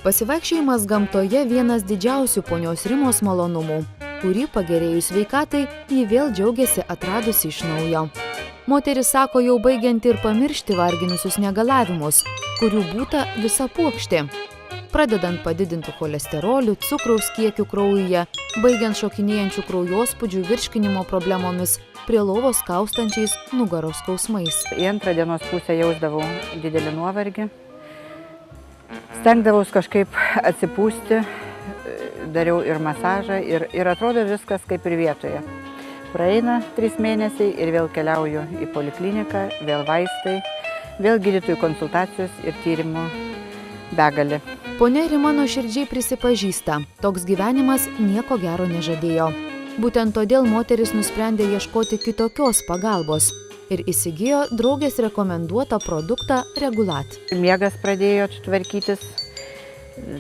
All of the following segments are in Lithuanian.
Pasivaikščiojimas gamtoje vienas didžiausių ponios Rimos malonumų, kurį pagerėjus sveikatai ji vėl džiaugiasi atradusi iš naujo. Moteris sako jau baigianti ir pamiršti varginusius negalavimus, kurių būta visa puokštė. Pradedant padidintų cholesterolių, cukraus kiekių kraujyje, baigiant šokinėjančių kraujospūdžių virškinimo problemomis, prie lovos kaustančiais nugaros skausmais. Į antrą dienos pusę jausdavau didelį nuovargį. Stengdavaus kažkaip atsipūsti, dariau ir masažą ir atrodo viskas kaip ir vietoje. Praeina 3 mėnesiai ir vėl keliauju į polikliniką, vėl vaistai, vėl gydytojų konsultacijos ir tyrimų begalė. Ponia Rima nuoširdžiai prisipažįsta, toks gyvenimas nieko gero nežadėjo. Būtent todėl moteris nusprendė ieškoti kitokios pagalbos ir įsigijo draugės rekomenduotą produktą Regulat. Miegas pradėjo tvarkytis,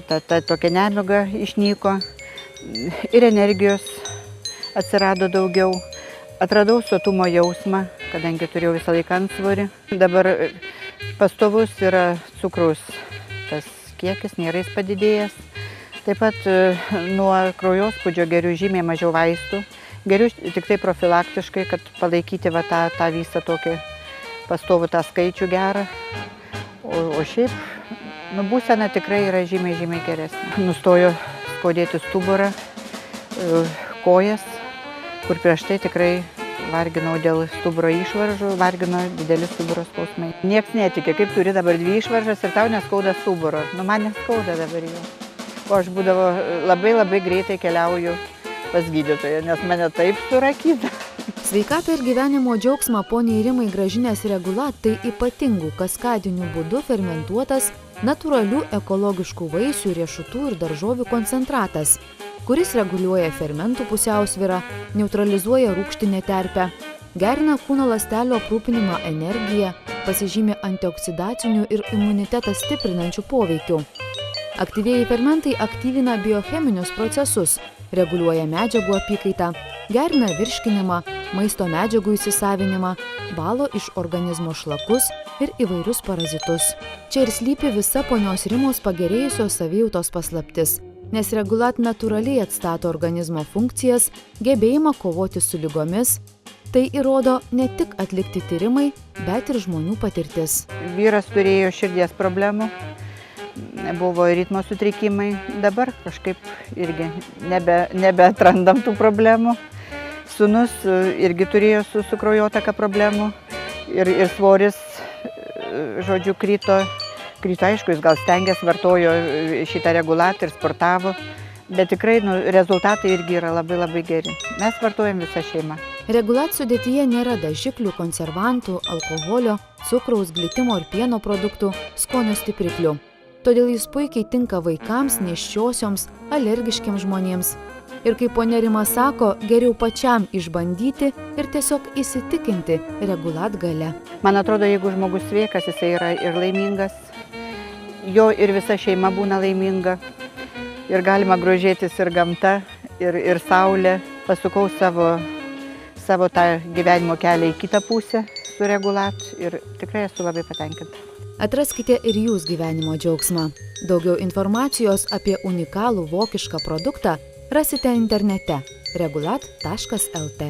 ta tokia nemiga išnyko ir energijos atsirado daugiau. Atradau sotumo jausmą, kadangi turėjau visą laiką antsvorį. Dabar pastovus yra cukraus tas kiekis, nėra jis padidėjęs. Taip pat nuo kraujospūdžio geriu žymiai mažiau vaistų. Geriu tik tai profilaktiškai, kad palaikyti tą visą tokį pastovų tą skaičių gerą. O šiaip būsena tikrai yra žymiai geresnė. Nustojo skaudėti stuburą, kojas, kur prieš tai tikrai varginau dėl stuburo išvaržų, vargino dideli stuburo skausmai. Niekas netikė, kaip turi dabar 2 išvaržas ir tau neskauda stuburo. Man neskauda dabar jau. O aš būdavo labai greitai keliauju pas gydytoją, nes mane taip surakyta. Sveikatą ir gyvenimo džiaugsmą poniai Rimai grąžinęs Regulat tai ypatingų kaskadiniu būdu fermentuotas, natūralių ekologiškų vaisių, riešutų ir daržovių koncentratas, kuris reguliuoja fermentų pusiausvyrą, neutralizuoja rūgštinę terpę, gerina kūno ląstelių aprūpinimą energiją, pasižymi antioksidacinių ir imunitetą stiprinančių poveikių. Aktyvieji fermentai aktyvina biocheminius procesus, reguliuoja medžiagų apykaitą, gerina virškinimą, maisto medžiagų įsisavinimą, valo iš organizmo šlakus ir įvairius parazitus. Čia ir slypi visa ponios Rimos pagerėjusios savijautos paslaptis, nes Regulat natūraliai atstato organizmo funkcijas, gebėjimą kovoti su ligomis. Tai įrodo ne tik atlikti tyrimai, bet ir žmonių patirtis. Vyras turėjo širdies problemų, buvo ritmo sutrikimai, dabar kažkaip irgi nebeatrandam tų problemų. Sūnus irgi turėjo su kraujotaka problemų ir svoris, žodžiu, krito, aišku, jis gal stengės, vartojo šitą Regulatą ir sportavo, bet tikrai rezultatai irgi yra labai geri. Mes vartojam visą šeimą. Regulat sudėtyje nėra dažiklių, konservantų, alkoholio, cukraus, glitimo ir pieno produktų, skonio stipriklių. Todėl jis puikiai tinka vaikams, nėščiosioms, alergiškiams žmonėms. Ir kaip ponia Rima sako, geriau pačiam išbandyti ir tiesiog įsitikinti Regulat galia. Man atrodo, jeigu žmogus sveikas, jisai yra ir laimingas, jo ir visa šeima būna laiminga. Ir galima grožėtis ir gamta, ir saulė. Pasukau savo tą gyvenimo kelią į kitą pusę su Regulat ir tikrai esu labai patenkinta. Atraskite ir jūs gyvenimo džiaugsmą. Daugiau informacijos apie unikalų vokišką produktą rasite internete regulat.lt.